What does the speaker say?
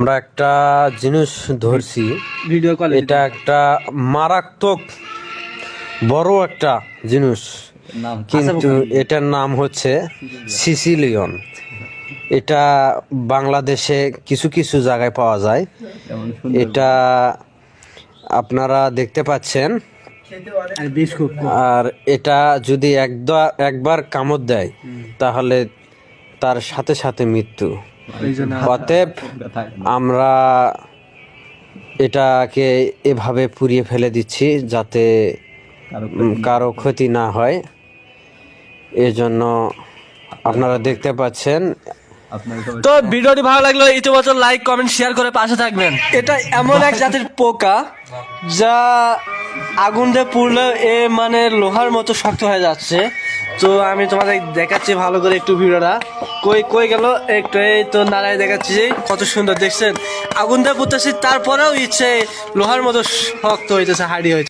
আমরা একটা জিনিস ধরছি, ভিডিও কল এটা একটা মারাত্মক বড় একটা জিনিস, কিন্তু এটার নাম হচ্ছে সিসিলিয়ন। এটা বাংলাদেশে কিছু কিছু জায়গায় পাওয়া যায়। এটা আপনারা দেখতে পাচ্ছেন। আর এটা যদি একবার কামড় দেয় তাহলে তার সাথে সাথে মৃত্যু। অতএব আমরা এটাকে এভাবে পুড়িয়ে ফেলে দিচ্ছি যাতে কারো ক্ষতি না হয়। এজন্য আপনারা দেখতে পাচ্ছেন। তো ভিডিওটি ভালো লাগলো ইতিবাচক লাইক কমেন্ট শেয়ার করে পাশে থাকবেন। এটা এমন এক জাতের পোকা যা আগুন দিয়ে পুড়লে মানে লোহার মতো শক্ত হয়ে যাচ্ছে। তো আমি তোমাদের দেখাচ্ছি ভালো করে একটু ভিডিওটা। কই কই গেল একটু, এই তো নাড়ায় দেখাচ্ছি যে কত সুন্দর দেখছেন। আগুন দিয়ে পুড়তেছি তারপরেও ইচ্ছে লোহার মতো শক্ত হইতেছে, হাড়ি হইতেছে।